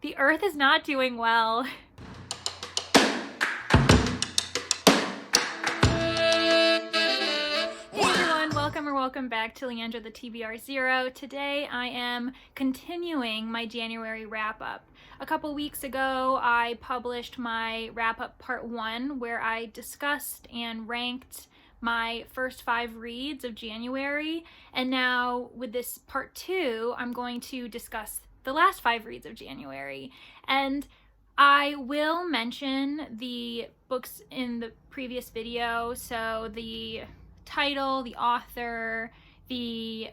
The earth is not doing well. Welcome back to Leandra the TBR Zero. Today I am continuing my January wrap-up. A couple weeks ago I published my wrap-up part 1 where I discussed and ranked my first 5 reads of January, and now with this part 2 I'm going to discuss the last 5 reads of January. And I will mention the books in the previous video, so the title, the author, the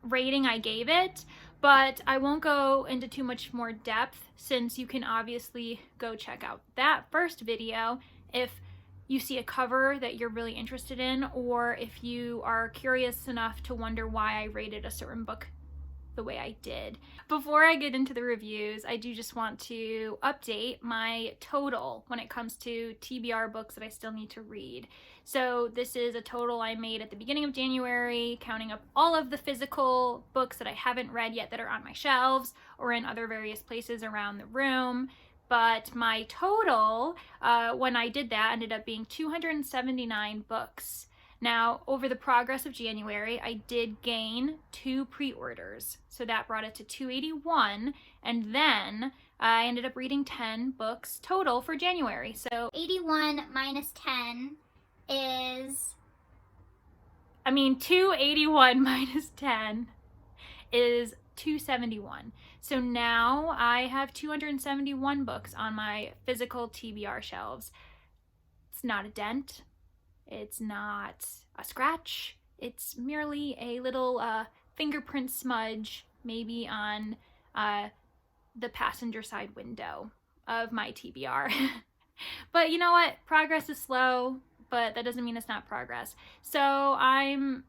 rating I gave it, but I won't go into too much more depth since you can obviously go check out that first video if you see a cover that you're really interested in, or if you are curious enough to wonder why I rated a certain book the way I did. Before I get into the reviews, I do just want to update my total when it comes to TBR books that I still need to read. So this is a total I made at the beginning of January, counting up all of the physical books that I haven't read yet that are on my shelves or in other various places around the room. But my total, when I did that, ended up being 279 books. Now, over the progress of January, I did gain 2 pre-orders, so that brought it to 281, and then I ended up reading 10 books total for January. So 81 minus 10 is... 281 minus 10 is 271. So now I have 271 books on my physical TBR shelves. It's not a dent. It's not a scratch. It's merely a little fingerprint smudge, maybe on the passenger side window of my TBR. But you know what? Progress is slow, but that doesn't mean it's not progress. So I'm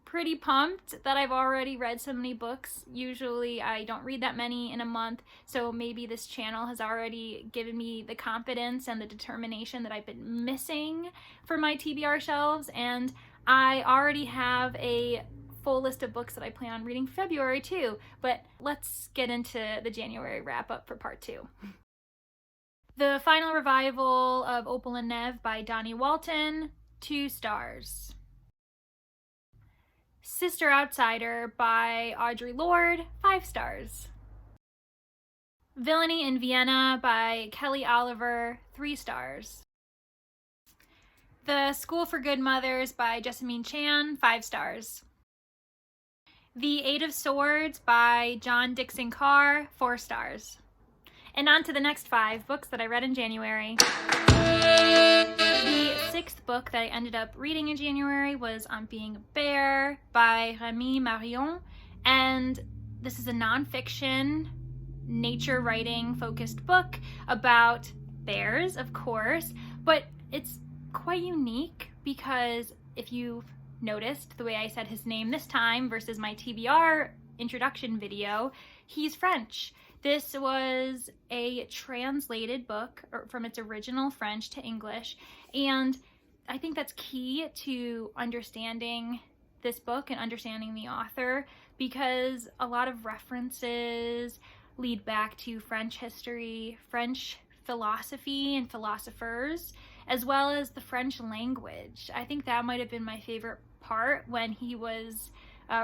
pretty pumped that I've already read so many books. Usually I don't read that many in a month, so maybe this channel has already given me the confidence and the determination that I've been missing for my TBR shelves, and I already have a full list of books that I plan on reading February too. But let's get into the January wrap-up for part 2. The final revival of Opal and Nev by Donnie Walton, 2 stars. Sister Outsider by Audre Lorde, 5 stars. Villainy in Vienna by Kelly Oliver, 3 stars. The School for Good Mothers by Jessamine Chan, 5 stars. The Eight of Swords by John Dixon Carr, 4 stars. And on to the next 5 books that I read in January. The 6th book that I ended up reading in January was On Being a Bear by Rémi Marion, and this is a nonfiction, nature writing focused book about bears, of course, but it's quite unique because if you've noticed the way I said his name this time versus my TBR introduction video, he's French. This was a translated book from its original French to English, and I think that's key to understanding this book and understanding the author, because a lot of references lead back to French history, French philosophy and philosophers, as well as the French language. I think that might have been my favorite part when he was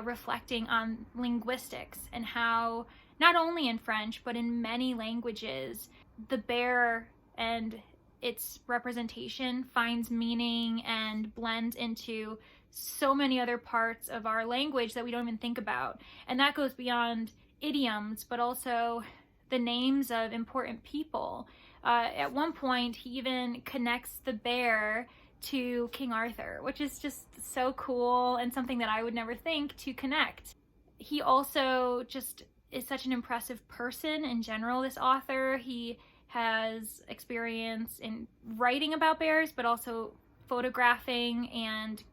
reflecting on linguistics and how not only in French, but in many languages, the bear and its representation finds meaning and blends into so many other parts of our language that we don't even think about. And that goes beyond idioms, but also the names of important people. At one point, he even connects the bear to King Arthur, which is just so cool and something that I would never think to connect. He also just is such an impressive person in general, this author. He has experience in writing about bears, but also photographing and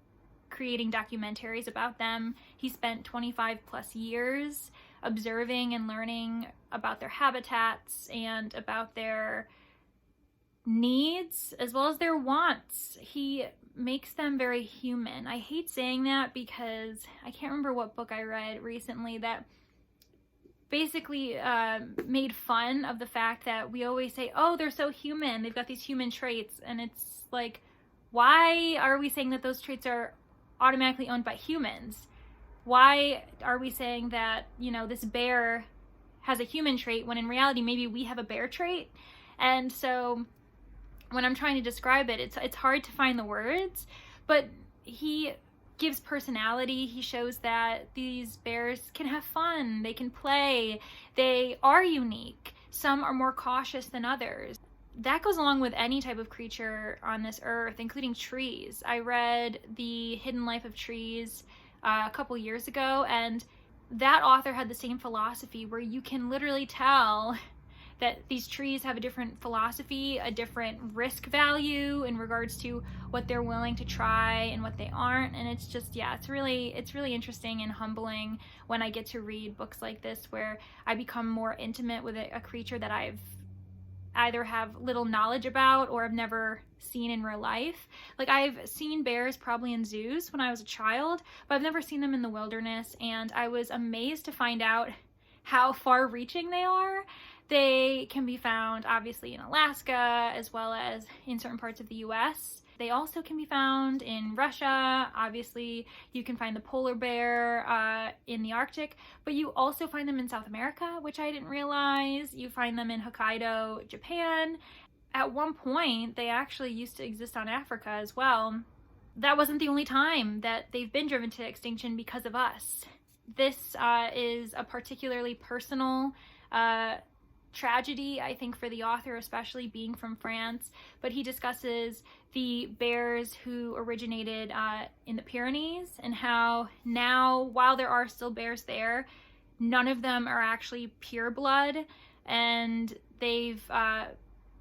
creating documentaries about them. He spent 25 plus years observing and learning about their habitats and about their needs as well as their wants. He makes them very human. I hate saying that because I can't remember what book I read recently that basically made fun of the fact that we always say, oh, they're so human, they've got these human traits, and it's like, why are we saying that those traits are automatically owned by humans? Why are we saying that, you know, this bear has a human trait when in reality maybe we have a bear trait? And so when I'm trying to describe it, it's hard to find the words, but he gives personality. He shows that these bears can have fun, they can play, they are unique. Some are more cautious than others. That goes along with any type of creature on this earth, including trees. I read The Hidden Life of Trees a couple years ago, and that author had the same philosophy where you can literally tell that these trees have a different philosophy, a different risk value in regards to what they're willing to try and what they aren't. And it's just, yeah, it's really interesting and humbling when I get to read books like this where I become more intimate with a creature that I've either have little knowledge about or have never seen in real life. Like, I've seen bears probably in zoos when I was a child, but I've never seen them in the wilderness, and I was amazed to find out how far-reaching they are. They can be found obviously in Alaska as well as in certain parts of the US. They also can be found in Russia. Obviously, you can find the polar bear in the Arctic, but you also find them in South America, which I didn't realize. You find them in Hokkaido, Japan. At one point, they actually used to exist on Africa as well. That wasn't the only time that they've been driven to extinction because of us. This is a particularly personal tragedy, I think, for the author, especially being from France, but he discusses the bears who originated in the Pyrenees and how now, while there are still bears there, none of them are actually pure blood, and they've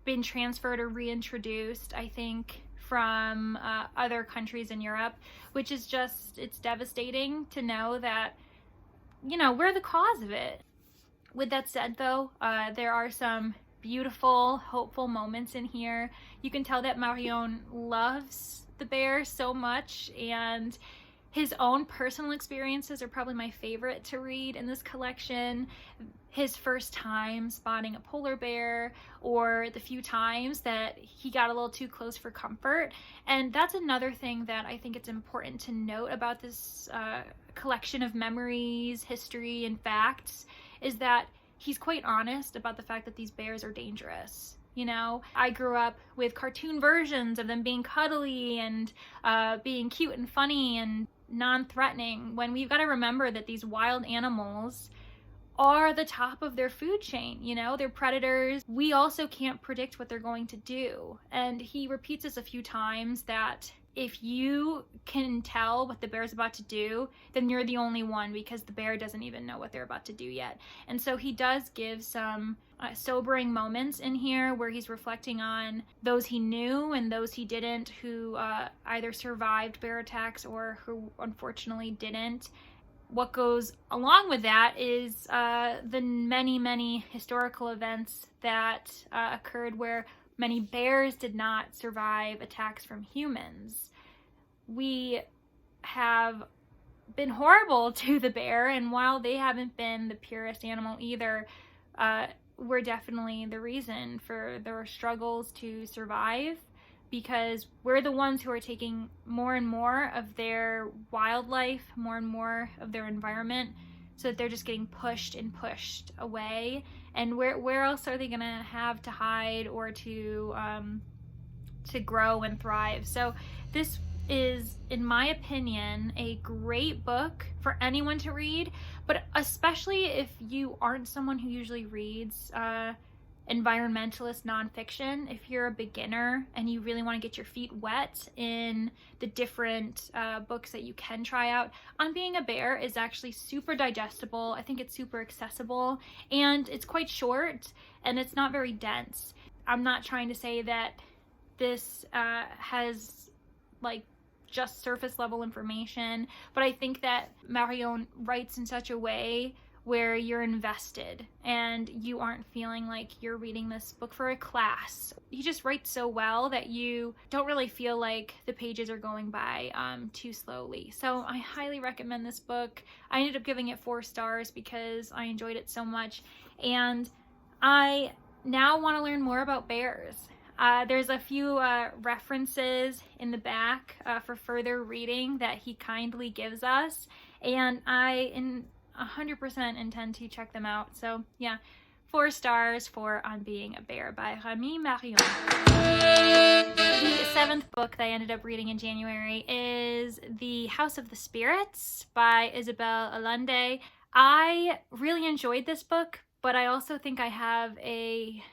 been transferred or reintroduced, I think, from other countries in Europe, which is just, it's devastating to know that, you know, we're the cause of it. With that said, though, there are some beautiful, hopeful moments in here. You can tell that Marion loves the bear so much, and his own personal experiences are probably my favorite to read in this collection. His first time spotting a polar bear, or the few times that he got a little too close for comfort. And that's another thing that I think it's important to note about this collection of memories, history, and facts, is that he's quite honest about the fact that these bears are dangerous. You know, I grew up with cartoon versions of them being cuddly and being cute and funny and non-threatening, when we've got to remember that these wild animals are the top of their food chain. You know, they're predators. We also can't predict what they're going to do. And he repeats this a few times, that if you can tell what the bear's about to do, then you're the only one, because the bear doesn't even know what they're about to do yet. And so he does give some sobering moments in here where he's reflecting on those he knew and those he didn't, who either survived bear attacks or who unfortunately didn't. What goes along with that is the many, many historical events that occurred where many bears did not survive attacks from humans. We have been horrible to the bear, and while they haven't been the purest animal either, we're definitely the reason for their struggles to survive, because we're the ones who are taking more and more of their wildlife, more and more of their environment, so that they're just getting pushed and pushed away. And where else are they gonna have to hide or to grow and thrive? So this is, in my opinion, a great book for anyone to read, but especially if you aren't someone who usually reads environmentalist nonfiction. If you're a beginner and you really want to get your feet wet in the different books that you can try out, On Being a Bear is actually super digestible. I think it's super accessible, and it's quite short, and it's not very dense. I'm not trying to say that this has like just surface level information, but I think that Marion writes in such a way where you're invested and you aren't feeling like you're reading this book for a class. He just writes so well that you don't really feel like the pages are going by too slowly. So I highly recommend this book. I ended up giving it 4 stars because I enjoyed it so much, and I now want to learn more about bears. There's a few references in the back for further reading that he kindly gives us, and I 100% intend to check them out. So yeah, 4 stars for On Being a Bear by Remy Marion. The 7th book that I ended up reading in January is The House of the Spirits by Isabelle Allende. I really enjoyed this book, but I also think I have a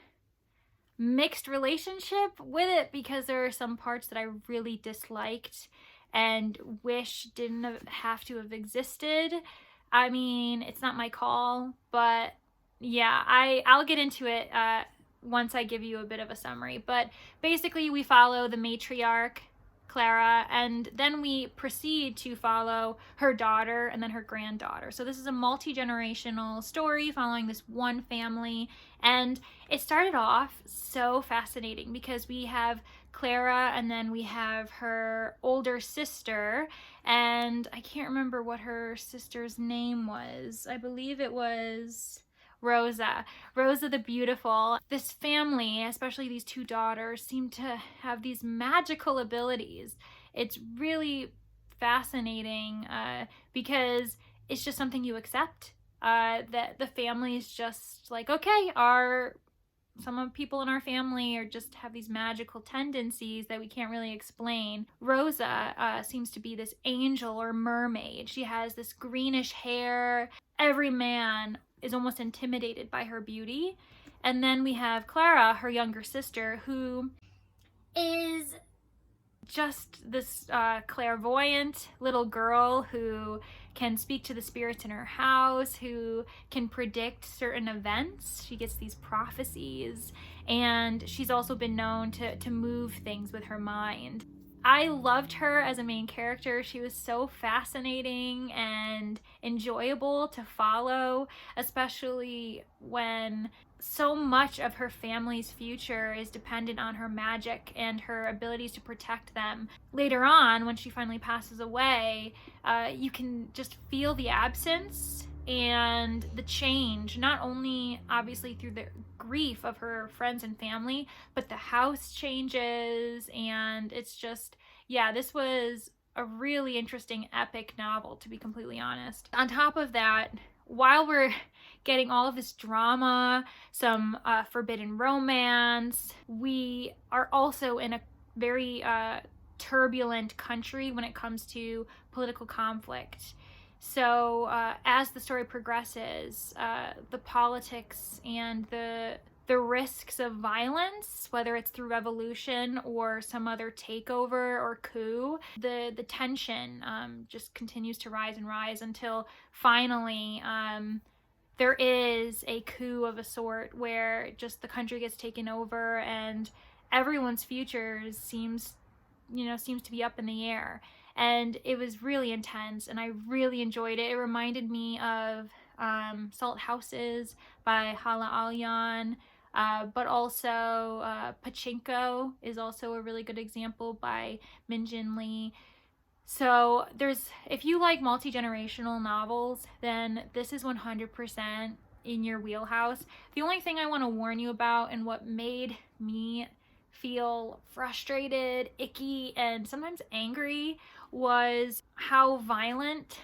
mixed relationship with it because there are some parts that I really disliked and wish didn't have to have existed. I mean, it's not my call, but yeah, I'll get into it once I give you a bit of a summary. But basically, we follow the matriarch, Klara, and then we proceed to follow her daughter and then her granddaughter. So this is a multi-generational story following this one family, and it started off so fascinating because we have Klara and then we have her older sister, and I can't remember what her sister's name was. I believe it was Rosa the Beautiful. This family, especially these 2 daughters, seem to have these magical abilities. It's really fascinating because it's just something you accept. That the family is just like, okay, some of people in our family are just have these magical tendencies that we can't really explain. Rosa seems to be this angel or mermaid. She has this greenish hair. Every man is almost intimidated by her beauty. And then we have Klara, her younger sister, who is just this clairvoyant little girl who can speak to the spirits in her house, who can predict certain events. She gets these prophecies, and she's also been known to move things with her mind. I loved her as a main character. She was so fascinating and enjoyable to follow, especially when so much of her family's future is dependent on her magic and her abilities to protect them. Later on, when she finally passes away, you can just feel the absence and the change, not only obviously through the grief of her friends and family, but the house changes, and it's just, yeah, this was a really interesting epic novel, to be completely honest. On top of that, while we're getting all of this drama, some forbidden romance, we are also in a very turbulent country when it comes to political conflict. So as the story progresses, the politics and the risks of violence, whether it's through revolution or some other takeover or coup, the tension just continues to rise and rise until finally there is a coup of a sort where just the country gets taken over and everyone's futures seems to be up in the air. And it was really intense, and I really enjoyed it. It reminded me of Salt Houses by Hala Alyan, but also Pachinko is also a really good example by Min Jin Lee. So if you like multi-generational novels, then this is 100% in your wheelhouse. The only thing I want to warn you about, and what made me feel frustrated, icky, and sometimes angry, was how violent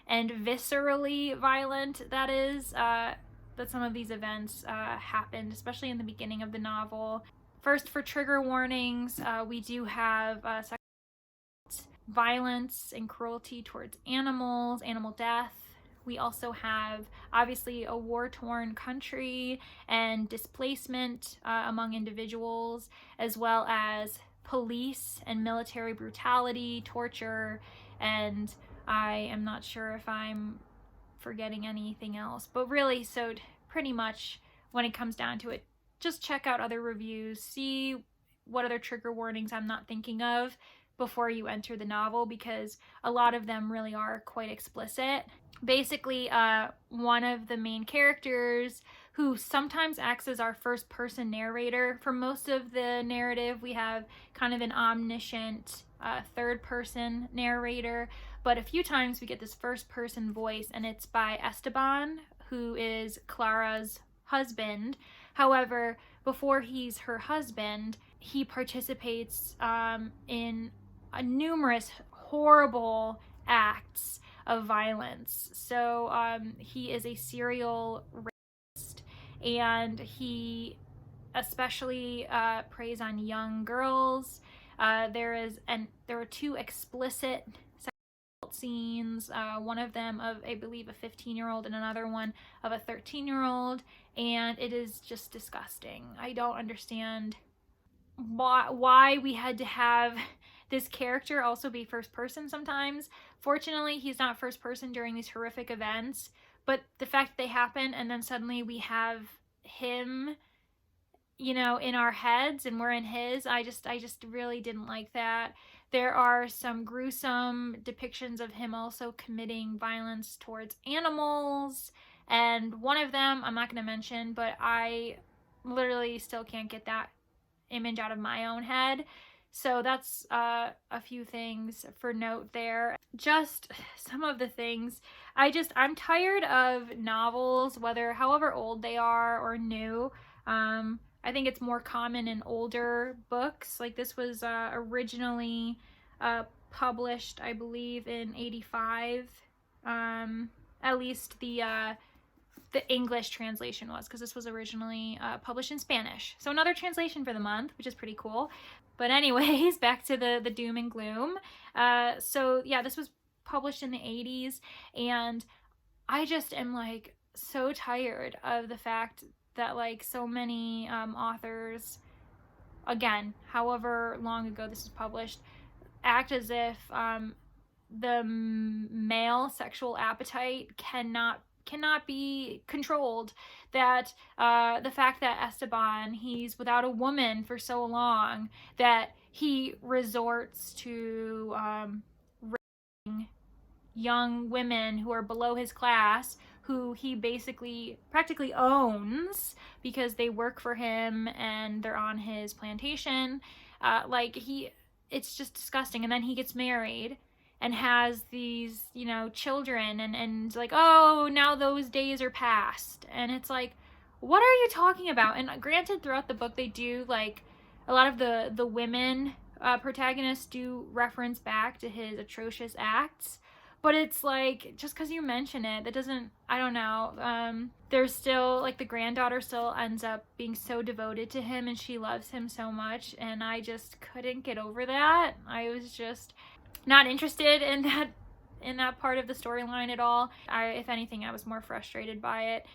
and viscerally violent that is, that some of these events happened, especially in the beginning of the novel. First, for trigger warnings, we do have violence and cruelty towards animals, animal death. We also have, obviously, a war-torn country and displacement among individuals, as well as police and military brutality, torture, and I am not sure if I'm forgetting anything else. But really, so pretty much when it comes down to it, just check out other reviews, see what other trigger warnings I'm not thinking of before you enter the novel, because a lot of them really are quite explicit. basically one of the main characters who sometimes acts as our first person narrator. For most of the narrative, we have kind of an omniscient third person narrator, but a few times we get this first person voice, and it's by Esteban, who is Klara's husband. However, before he's her husband, he participates in numerous horrible acts of violence. So he is a serial rapist, and he especially preys on young girls. There are 2 explicit sexual scenes, one of them of, I believe, a 15-year-old and another one of a 13-year-old, and it is just disgusting. I don't understand why we had to have this character also be first person sometimes. Fortunately, he's not first person during these horrific events, but the fact that they happen and then suddenly we have him, you know, in our heads and we're in his, I just really didn't like that. There are some gruesome depictions of him also committing violence towards animals, and one of them I'm not going to mention, but I literally still can't get that image out of my own head. So that's a few things for note there. Just some of the things. I'm tired of novels, however old they are or new. I think it's more common in older books. Like this was originally published, I believe, in '85. At least the English translation was, because this was originally published in Spanish. So another translation for the month, which is pretty cool. But anyways, back to the doom and gloom. So yeah, this was published in the 80s, and I just am like so tired of the fact that like so many authors, again, however long ago this was published, act as if the male sexual appetite cannot be controlled. That the fact that Esteban, he's without a woman for so long that he resorts to raping young women who are below his class, who he basically practically owns because they work for him and they're on his plantation. It's just disgusting. And then he gets married and has these, you know, children, and like, oh, now those days are past. And it's like, what are you talking about? And granted, throughout the book, they do, like, a lot of the women protagonists do reference back to his atrocious acts. But it's like, just because you mention it, that doesn't, I don't know. There's still, like, the granddaughter still ends up being so devoted to him, and she loves him so much. And I just couldn't get over that. I was just not interested in that part of the storyline at all. If anything, I was more frustrated by it.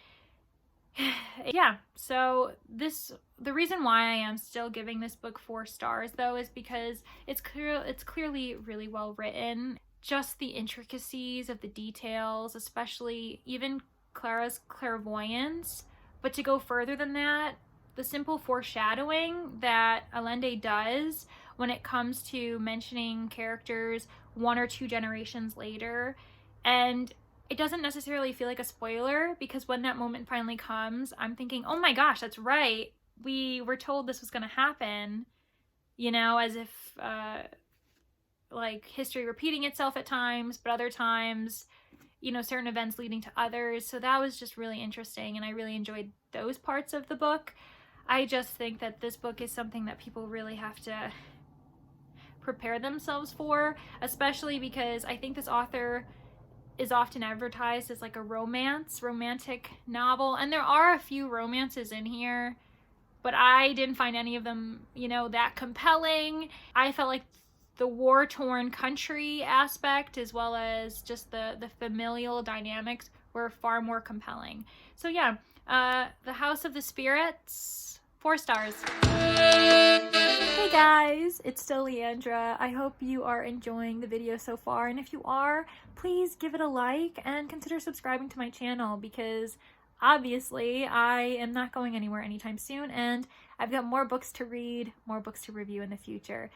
Yeah, so the reason why I am still giving this book 4 stars though is because it's clearly really well written. Just the intricacies of the details, especially even Klara's clairvoyance, but to go further than that, the simple foreshadowing that Allende does when it comes to mentioning characters 1 or 2 generations later. And it doesn't necessarily feel like a spoiler, because when that moment finally comes, I'm thinking, oh my gosh, that's right. We were told this was going to happen, you know, as if like history repeating itself at times, but other times, you know, certain events leading to others. So that was just really interesting, and I really enjoyed those parts of the book. I just think that this book is something that people really have to prepare themselves for, especially because I think this author is often advertised as like a romantic novel, and there are a few romances in here, but I didn't find any of them, you know, that compelling. I felt like the war-torn country aspect, as well as just the familial dynamics, were far more compelling. So yeah, The House of the Spirits, 4 stars. Hey guys, it's still Leandra. I hope you are enjoying the video so far, and if you are, please give it a like and consider subscribing to my channel, because obviously I am not going anywhere anytime soon, and I've got more books to read, more books to review in the future.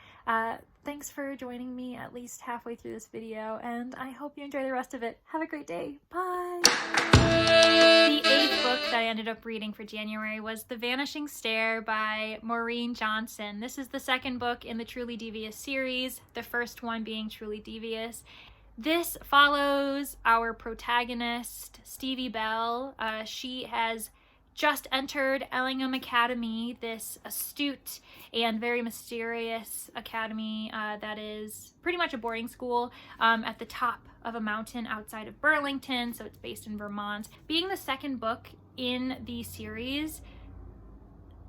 Thanks for joining me at least halfway through this video, and I hope you enjoy the rest of it. Have a great day. Bye! The 8th book that I ended up reading for January was The Vanishing Stair by Maureen Johnson. This is the 2nd book in the Truly Devious series, the first one being Truly Devious. This follows our protagonist, Stevie Bell. She has just entered Ellingham Academy, this astute and very mysterious academy that is pretty much a boarding school at the top of a mountain outside of Burlington, so it's based in Vermont. Being the 2nd book in the series,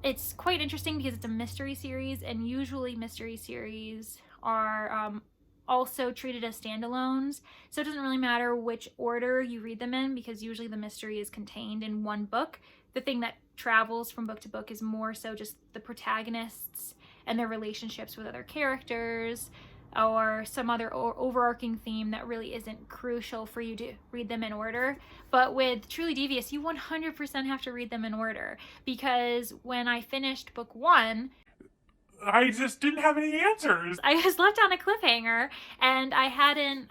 it's quite interesting because it's a mystery series, and usually mystery series are also treated as standalones, so it doesn't really matter which order you read them in because usually the mystery is contained in one book. The thing that travels from book to book is more so just the protagonists and their relationships with other characters, or some other overarching theme that really isn't crucial for you to read them in order. But with Truly Devious, you 100% have to read them in order, because when I finished book 1, I just didn't have any answers. I was left on a cliffhanger, and I hadn't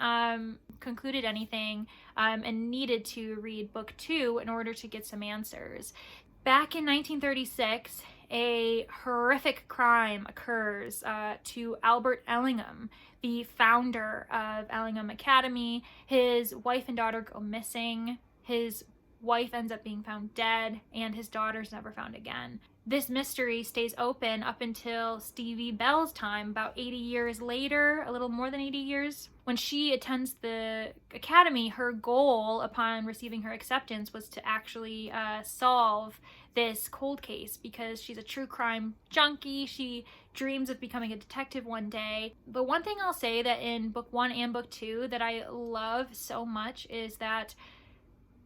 concluded anything and needed to read book 2 in order to get some answers. Back in 1936, a horrific crime occurs to Albert Ellingham, the founder of Ellingham Academy. His wife and daughter go missing. His wife ends up being found dead, and his daughter's never found again. This mystery stays open up until Stevie Bell's time, about 80 years later, a little more than 80 years. When she attends the academy, her goal upon receiving her acceptance was to actually solve this cold case, because she's a true crime junkie. She dreams of becoming a detective one day. But one thing I'll say that in book 1 and book 2 that I love so much is that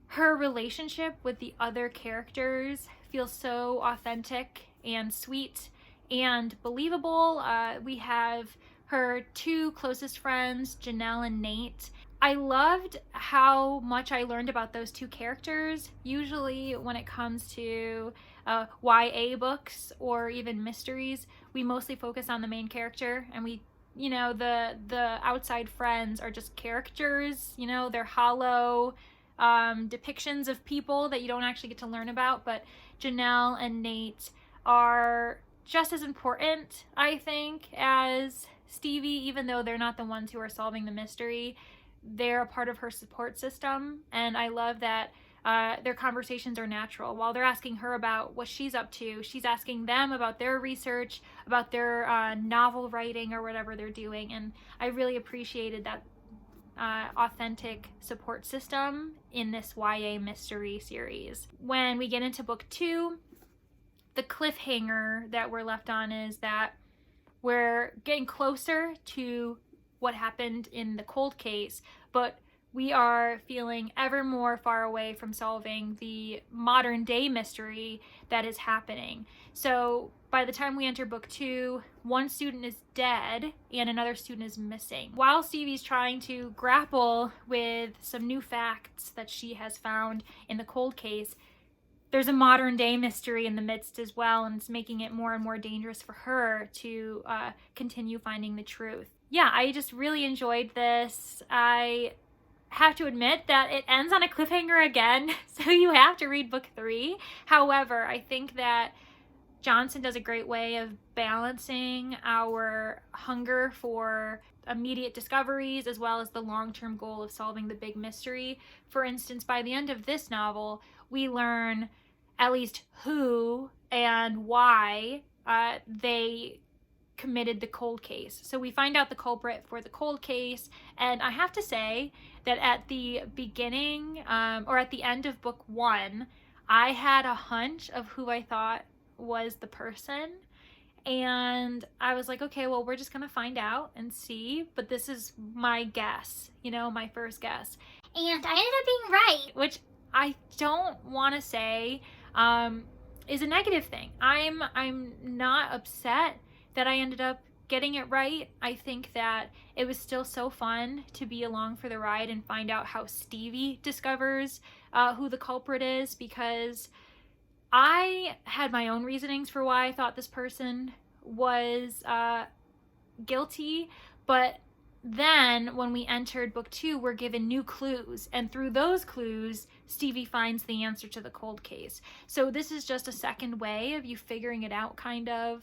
her relationship with the other characters feels so authentic and sweet and believable. We have her 2 closest friends, Janelle and Nate. I loved how much I learned about those 2 characters. Usually when it comes to YA books or even mysteries, we mostly focus on the main character, and we, you know, the outside friends are just characters, you know, they're hollow depictions of people that you don't actually get to learn about. But Janelle and Nate are just as important, I think, as Stevie, even though they're not the ones who are solving the mystery. They're a part of her support system, and I love that their conversations are natural. While they're asking her about what she's up to, she's asking them about their research, about their novel writing or whatever they're doing, and I really appreciated that authentic support system in this YA mystery series. When we get into book 2, the cliffhanger that we're left on is that we're getting closer to what happened in the cold case, but we are feeling ever more far away from solving the modern day mystery that is happening. So by the time we enter book 2, one student is dead and another student is missing. While Stevie's trying to grapple with some new facts that she has found in the cold case, there's a modern day mystery in the midst as well, and it's making it more and more dangerous for her to continue finding the truth. Yeah, I just really enjoyed this. I have to admit that it ends on a cliffhanger again, so you have to read book 3. However, I think that Johnson does a great way of balancing our hunger for immediate discoveries as well as the long-term goal of solving the big mystery. For instance, by the end of this novel, we learn at least who and why they committed the cold case. So we find out the culprit for the cold case, and I have to say that at the beginning or at the end of book 1, I had a hunch of who I thought was the person, and I was like, okay, well, we're just gonna find out and see, but this is my guess, you know, my first guess. And I ended up being right. Which I don't want to say is a negative thing. I'm not upset that I ended up getting it right. I think that it was still so fun to be along for the ride and find out how Stevie discovers who the culprit is, because I had my own reasonings for why I thought this person was guilty, but then when we entered book 2, we're given new clues, and through those clues, Stevie finds the answer to the cold case. So this is just a second way of you figuring it out, kind of,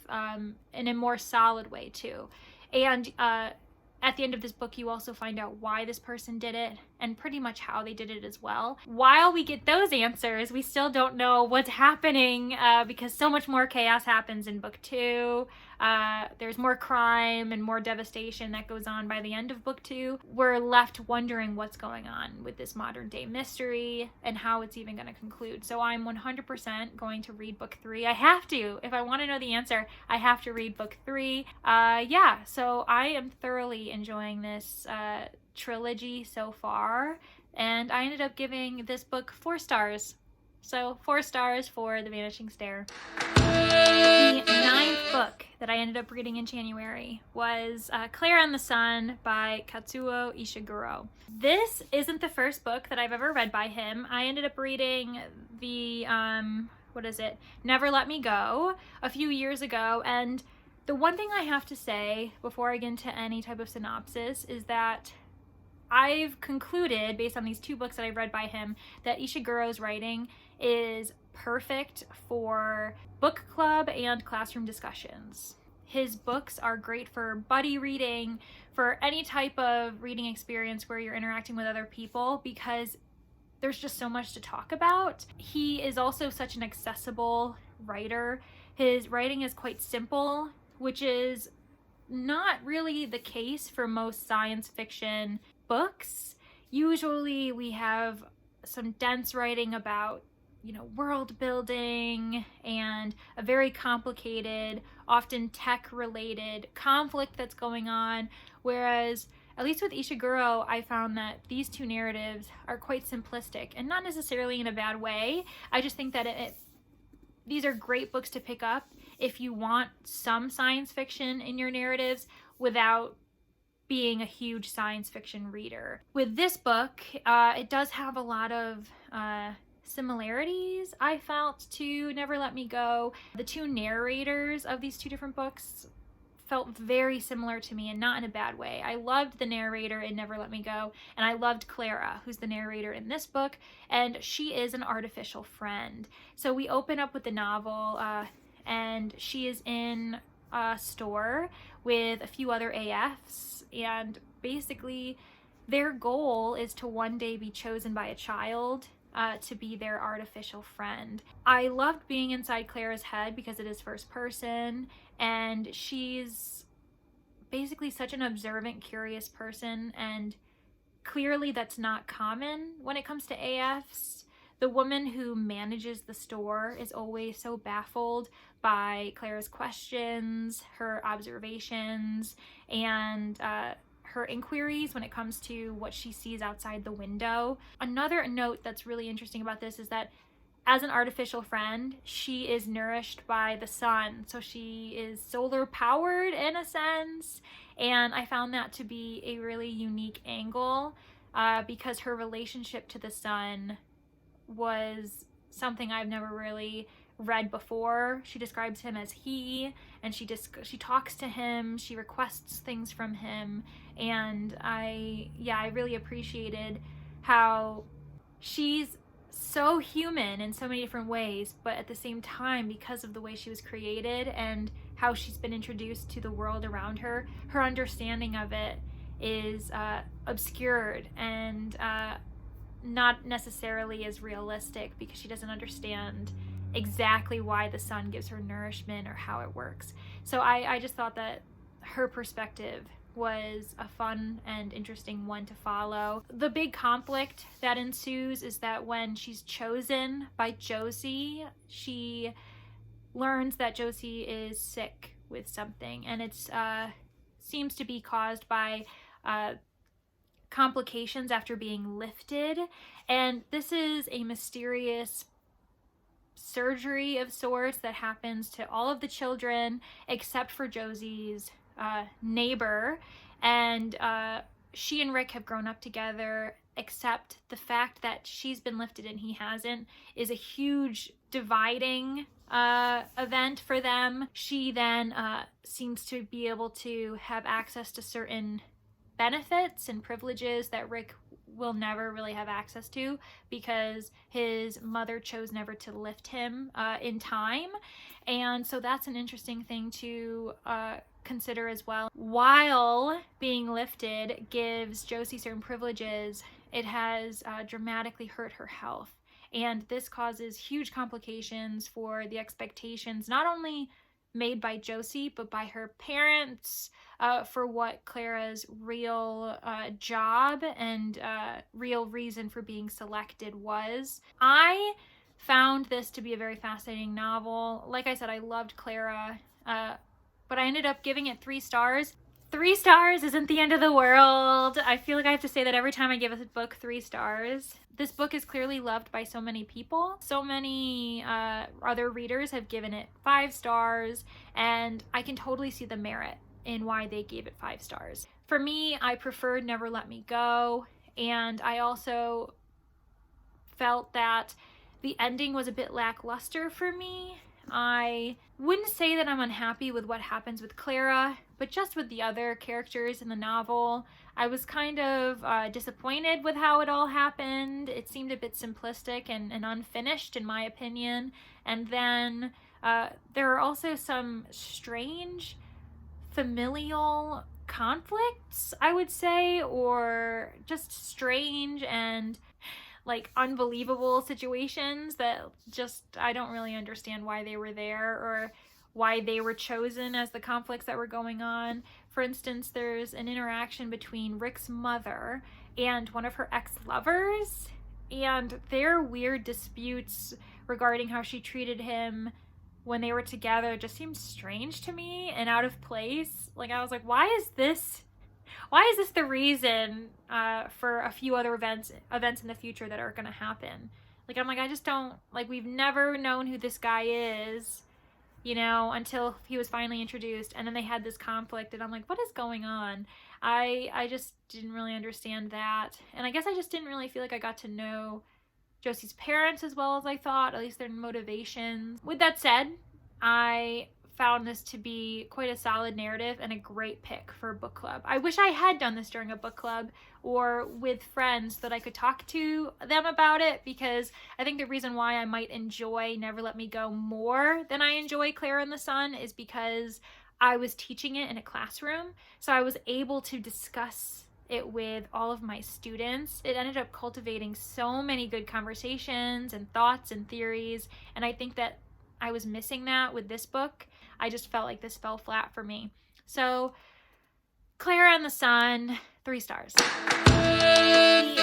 in a more solid way too. And at the end of this book, you also find out why this person did it and pretty much how they did it as well. While we get those answers, we still don't know what's happening because so much more chaos happens in book 2. There's more crime and more devastation that goes on by the end of book 2. We're left wondering what's going on with this modern day mystery and how it's even going to conclude. So I'm 100% going to read book 3. I have to. If I want to know the answer, I have to read book 3. Yeah, so I am thoroughly enjoying this trilogy so far, and I ended up giving this book 4 stars. So 4 stars for The Vanishing Stair. The 9th book that I ended up reading in January was Klara and the Sun by Kazuo Ishiguro. This isn't the first book that I've ever read by him. I ended up reading the, Never Let Me Go a few years ago, and the one thing I have to say before I get into any type of synopsis is that I've concluded, based on these 2 books that I've read by him, that Ishiguro's writing is perfect for book club and classroom discussions. His books are great for buddy reading, for any type of reading experience where you're interacting with other people, because there's just so much to talk about. He is also such an accessible writer. His writing is quite simple, which is not really the case for most science fiction books. Usually we have some dense writing about, world building and a very complicated, often tech-related conflict that's going on, whereas at least with Ishiguro, I found that these 2 narratives are quite simplistic, and not necessarily in a bad way. I just think that these are great books to pick up if you want some science fiction in your narratives without being a huge science fiction reader. With this book, it does have a lot of similarities, I felt, to Never Let Me Go. The 2 narrators of these 2 different books felt very similar to me, and not in a bad way. I loved the narrator in Never Let Me Go, and I loved Klara, who's the narrator in this book, and she is an artificial friend. So we open up with the novel, and she is in a store with a few other AFs, and basically their goal is to one day be chosen by a child to be their artificial friend. I loved being inside Klara's head because it is first person, and she's basically such an observant, curious person, and clearly that's not common when it comes to AFs. The woman who manages the store is always so baffled by Klara's questions, her observations, and her inquiries when it comes to what she sees outside the window. Another note that's really interesting about this is that as an artificial friend, she is nourished by the sun. So she is solar powered in a sense. And I found that to be a really unique angle because her relationship to the sun was something I've never really read before. She describes him as he, and she talks to him, she requests things from him, and I really appreciated how she's so human in so many different ways, but at the same time, because of the way she was created and how she's been introduced to the world around her, her understanding of it is obscured and not necessarily as realistic, because she doesn't understand exactly why the sun gives her nourishment or how it works. So I just thought that her perspective was a fun and interesting one to follow. The big conflict that ensues is that when she's chosen by Josie, she learns that Josie is sick with something, and it's seems to be caused by complications after being lifted, and this is a mysterious surgery of sorts that happens to all of the children except for Josie's neighbor, and she and Rick have grown up together, except the fact that she's been lifted and he hasn't is a huge dividing event for them. She then seems to be able to have access to certain benefits and privileges that Rick will never really have access to because his mother chose never to lift him in time. And so that's an interesting thing to consider as well. While being lifted gives Josie certain privileges, it has dramatically hurt her health. And this causes huge complications for the expectations, not only made by Josie, but by her parents for what Klara's real job and real reason for being selected was. I found this to be a very fascinating novel. Like I said, I loved Klara, but I ended up giving it 3 stars. 3 stars isn't the end of the world. I feel like I have to say that every time I give a book 3 stars. This book is clearly loved by so many people. So many other readers have given it 5 stars, and I can totally see the merit in why they gave it 5 stars. For me, I preferred Never Let Me Go, and I also felt that the ending was a bit lackluster for me. I wouldn't say that I'm unhappy with what happens with Klara, but just with the other characters in the novel, I was kind of disappointed with how it all happened. It seemed a bit simplistic and unfinished in my opinion. And then there are also some strange familial conflicts, I would say, or just strange and like unbelievable situations that just I don't really understand why they were there or why they were chosen as the conflicts that were going on. For instance, there's an interaction between Rick's mother and one of her ex-lovers, and their weird disputes regarding how she treated him when they were together just seemed strange to me and out of place. Like, I was like, why is this the reason for a few other events in the future that are gonna happen? Like, I'm like, I just don't, like, we've never known who this guy is, you know, until he was finally introduced, and then they had this conflict, and I'm like, what is going on? I just didn't really understand that, and I guess I just didn't really feel like I got to know Josie's parents as well as I thought, at least their motivations. With that said, I found this to be quite a solid narrative and a great pick for a book club. I wish I had done this during a book club or with friends that I could talk to them about it, because I think the reason why I might enjoy Never Let Me Go more than I enjoy Klara and the Sun is because I was teaching it in a classroom, so I was able to discuss it with all of my students. It ended up cultivating so many good conversations and thoughts and theories, and I think that I was missing that with this book. I just felt like this fell flat for me. So, Klara and the Sun, 3 stars. The 10th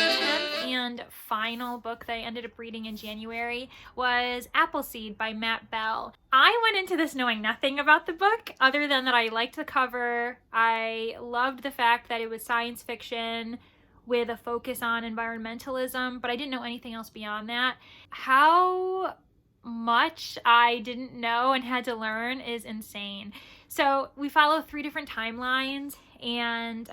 and final book that I ended up reading in January was Appleseed by Matt Bell. I went into this knowing nothing about the book other than that I liked the cover. I loved the fact that it was science fiction with a focus on environmentalism, but I didn't know anything else beyond that. How much I didn't know and had to learn is insane. So we follow 3 different timelines, and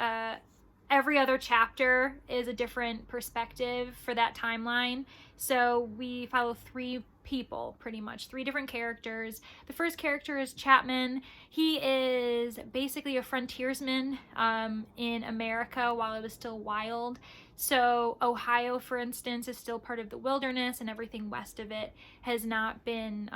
every other chapter is a different perspective for that timeline. So we follow 3 people, pretty much 3 different characters. The first character is Chapman. He is basically a frontiersman in America while it was still wild. So Ohio, for instance, is still part of the wilderness, and everything west of it has not been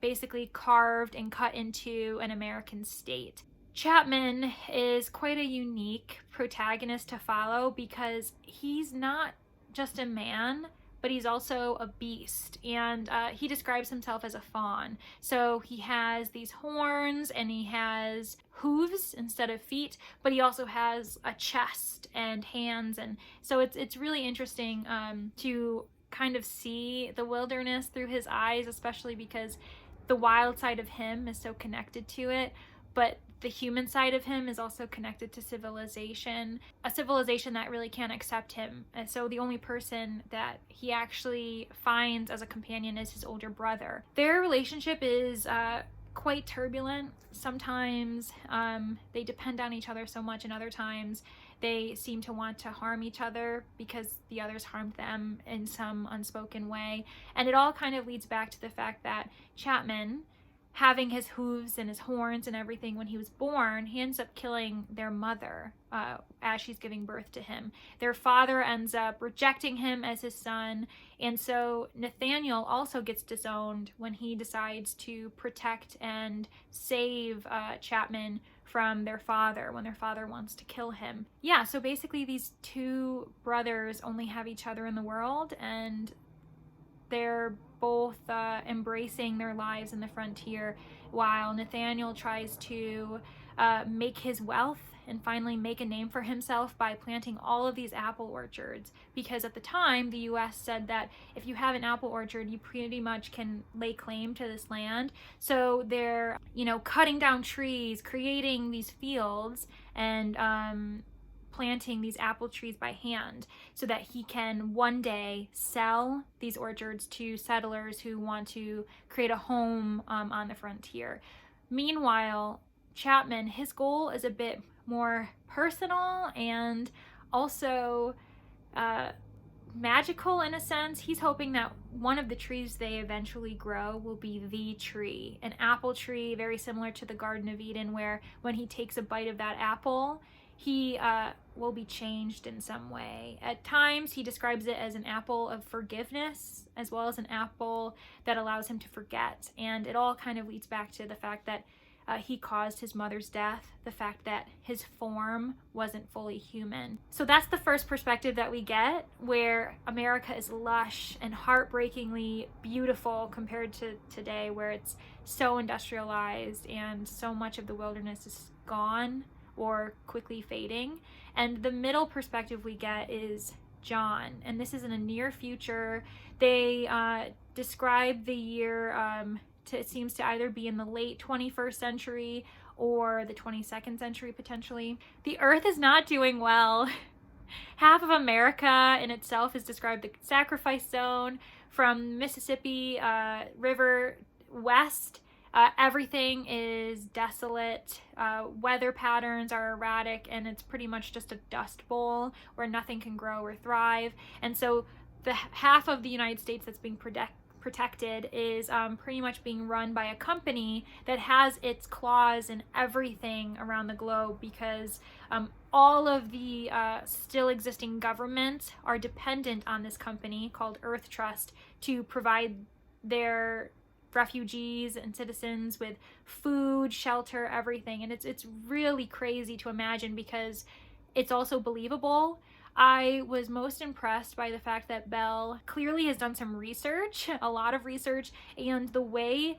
basically carved and cut into an American state. Chapman is quite a unique protagonist to follow because he's not just a man, but he's also a beast, and he describes himself as a fawn. So he has these horns and he has hooves instead of feet, but he also has a chest and hands, and so it's really interesting to kind of see the wilderness through his eyes, especially because the wild side of him is so connected to it, but the human side of him is also connected to civilization, a civilization that really can't accept him. And so the only person that he actually finds as a companion is his older brother. Their relationship is quite turbulent. Sometimes they depend on each other so much, and other times they seem to want to harm each other because the others harmed them in some unspoken way. And it all kind of leads back to the fact that Chapman, having his hooves and his horns and everything when he was born, he ends up killing their mother as she's giving birth to him. Their father ends up rejecting him as his son, and so Nathaniel also gets disowned when he decides to protect and save Chapman from their father when their father wants to kill him. Yeah, so basically these two brothers only have each other in the world, and they're both embracing their lives in the frontier, while Nathaniel tries to make his wealth and finally make a name for himself by planting all of these apple orchards, because at the time the US said that if you have an apple orchard, you pretty much can lay claim to this land. So they're, cutting down trees, creating these fields, and planting these apple trees by hand so that he can one day sell these orchards to settlers who want to create a home on the frontier. Meanwhile, Chapman, his goal is a bit more personal and also magical in a sense. He's hoping that one of the trees they eventually grow will be the tree, an apple tree very similar to the Garden of Eden, where when he takes a bite of that apple, he will be changed in some way. At times, he describes it as an apple of forgiveness, as well as an apple that allows him to forget. And it all kind of leads back to the fact that he caused his mother's death, the fact that his form wasn't fully human. So that's the first perspective that we get, where America is lush and heartbreakingly beautiful compared to today, where it's so industrialized and so much of the wilderness is gone or quickly fading. And the middle perspective we get is John, and this is in a near future. They describe the year it seems to either be in the late 21st century or the 22nd century potentially. The earth is not doing well. Half of America in itself is described the sacrifice zone. From Mississippi River west, everything is desolate. Weather patterns are erratic, and it's pretty much just a dust bowl where nothing can grow or thrive. And so the half of the United States that's being protected is pretty much being run by a company that has its claws in everything around the globe, because all of the still existing governments are dependent on this company called Earth Trust to provide their refugees and citizens with food, shelter, everything. And it's really crazy to imagine, because it's also believable. I was most impressed by the fact that Belle clearly has done some research, a lot of research, and the way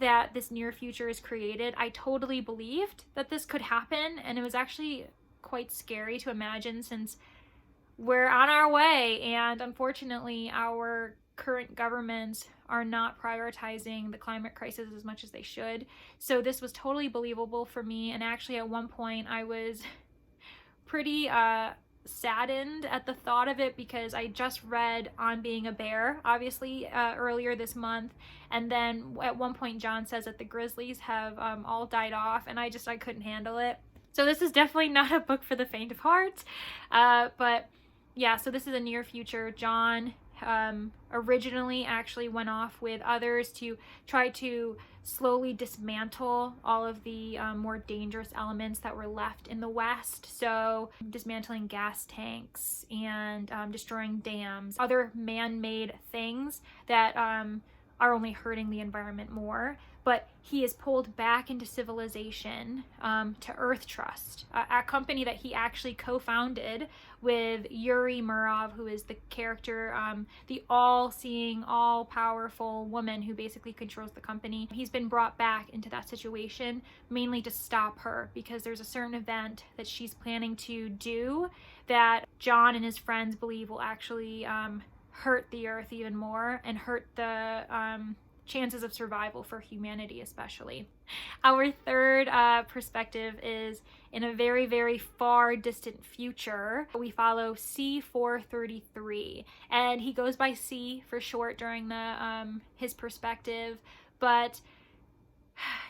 that this near future is created, I totally believed that this could happen, and it was actually quite scary to imagine, since we're on our way, and unfortunately our current governments are not prioritizing the climate crisis as much as they should. So this was totally believable for me, and actually at one point I was pretty saddened at the thought of it, because I just read On Being a Bear, obviously, earlier this month, and then at one point John says that the grizzlies have all died off, and I couldn't handle it. So this is definitely not a book for the faint of heart, but yeah, so this is a near future. John originally actually went off with others to try to slowly dismantle all of the more dangerous elements that were left in the West. So dismantling gas tanks and destroying dams, other man-made things that are only hurting the environment more. But he is pulled back into civilization to Earth Trust, a company that he actually co-founded with Yuri Murov, who is the character, the all-seeing, all-powerful woman who basically controls the company. He's been brought back into that situation mainly to stop her, because there's a certain event that she's planning to do that John and his friends believe will actually hurt the Earth even more and hurt the chances of survival for humanity especially. Our third perspective is in a very, very far distant future. We follow C433, and he goes by C for short during the his perspective, but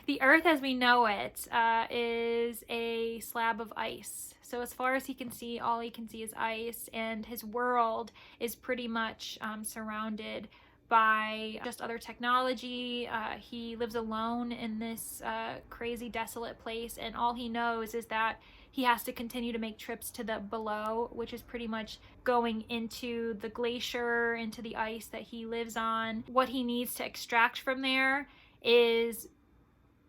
The earth as we know it is a slab of ice. So as far as he can see, all he can see is ice, and his world is pretty much surrounded by just other technology. He lives alone in this crazy desolate place, and all he knows is that he has to continue to make trips to the below, which is pretty much going into the glacier, into the ice that he lives on. What he needs to extract from there is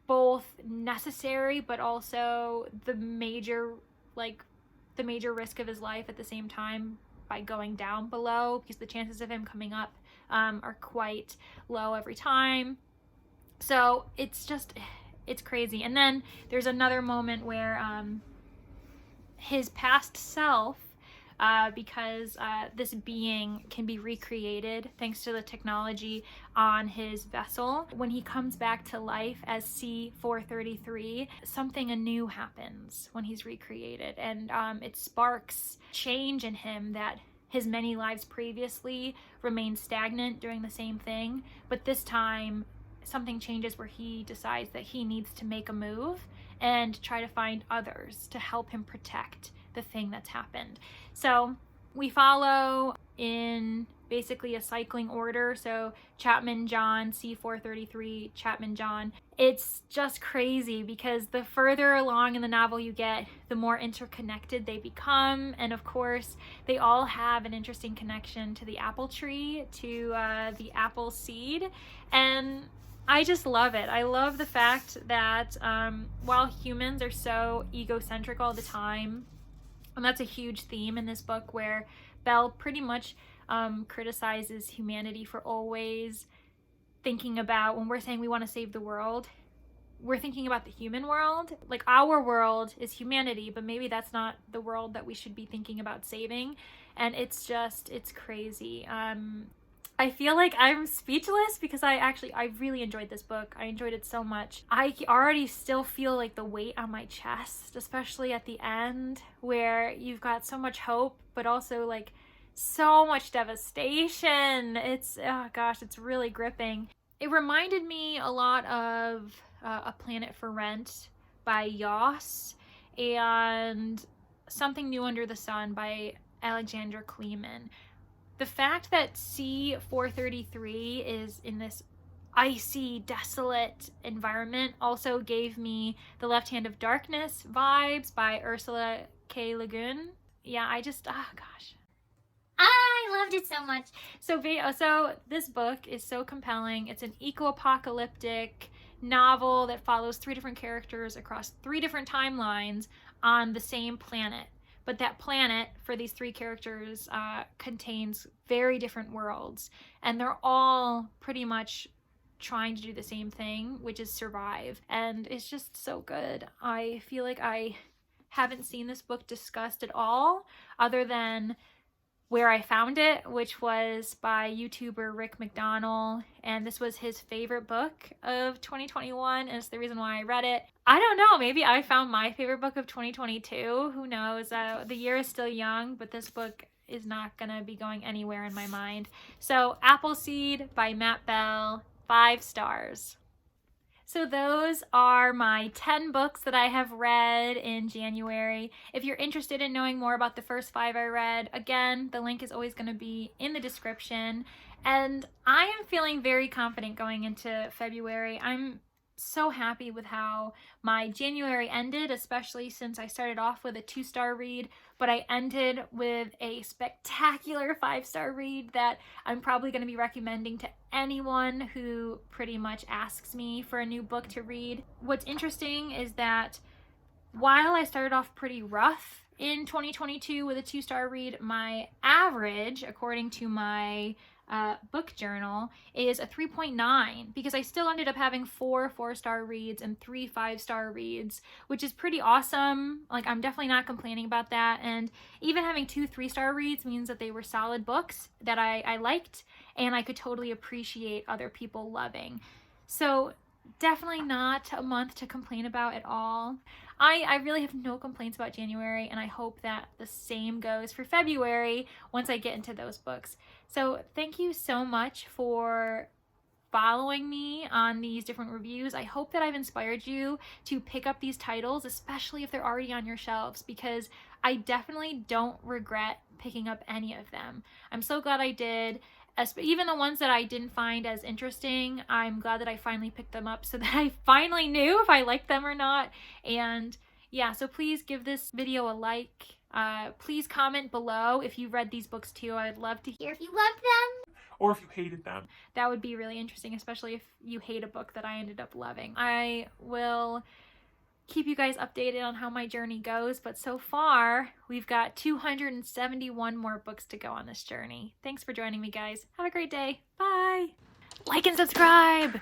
both necessary but also the major risk of his life at the same time by going down below, because the chances of him coming up are quite low every time. So it's crazy. And then there's another moment where his past self, because this being can be recreated thanks to the technology on his vessel. When he comes back to life as C-433, something anew happens when he's recreated, and it sparks change in him that his many lives previously remained stagnant doing the same thing, but this time something changes where he decides that he needs to make a move and try to find others to help him protect the thing that's happened. So we follow in basically a cycling order. So Chapman John, C-433, Chapman John. It's just crazy because the further along in the novel you get, the more interconnected they become. And of course, they all have an interesting connection to the apple tree, to the Appleseed. And I just love it. I love the fact that while humans are so egocentric all the time, and that's a huge theme in this book, where Belle pretty much criticizes humanity for always thinking about, when we're saying we want to save the world, we're thinking about the human world. Like, our world is humanity, but maybe that's not the world that we should be thinking about saving. And it's crazy. I feel like I'm speechless because I really enjoyed this book. I enjoyed it so much. I already still feel like the weight on my chest, especially at the end, where you've got so much hope, but also like so much devastation. It's, oh gosh, it's really gripping. It reminded me a lot of A Planet for Rent by Yoss and Something New Under the Sun by Alexandra Kleeman. The fact that C-433 is in this icy, desolate environment also gave me The Left Hand of Darkness vibes by Ursula K. Le Guin. Yeah, oh gosh. I loved it so much. So this book is so compelling. It's an eco-apocalyptic novel that follows 3 different characters across 3 different timelines on the same planet. But that planet for these 3 characters contains very different worlds, and they're all pretty much trying to do the same thing, which is survive. And it's just so good. I feel like I haven't seen this book discussed at all, other than where I found it, which was by YouTuber Rick MacDonnell, and this was his favorite book of 2021, and it's the reason why I read it. I don't know, maybe I found my favorite book of 2022, who knows. The year is still young, but this book is not gonna be going anywhere in my mind. So Appleseed by Matt Bell, 5 stars. So those are my 10 books that I have read in January. If you're interested in knowing more about the first 5 I read, again, the link is always going to be in the description. And I am feeling very confident going into February. I'm so happy with how my January ended, especially since I started off with a 2-star read, but I ended with a spectacular 5-star read that I'm probably going to be recommending to anyone who pretty much asks me for a new book to read. What's interesting is that while I started off pretty rough in 2022 with a 2-star read, my average, according to my book journal, is a 3.9, because I still ended up having 4 4-star reads and 3 5-star reads, which is pretty awesome. Like, I'm definitely not complaining about that. And even having 2 3-star reads means that they were solid books that I liked and I could totally appreciate other people loving. So definitely not a month to complain about at all. I really have no complaints about January, and I hope that the same goes for February once I get into those books. So thank you so much for following me on these different reviews. I hope that I've inspired you to pick up these titles, especially if they're already on your shelves, because I definitely don't regret picking up any of them. I'm so glad I did. Even the ones that I didn't find as interesting, I'm glad that I finally picked them up so that I finally knew if I liked them or not. And yeah, so please give this video a like. Please comment below if you read these books too. I'd love to hear If you loved them, Or if you hated them. that would be really interesting, especially if you hate a book that I ended up loving. I will keep you guys updated on how my journey goes, but so far we've got 271 more books to go on this journey. Thanks for joining me, guys. Have a great day. Bye. Like and subscribe.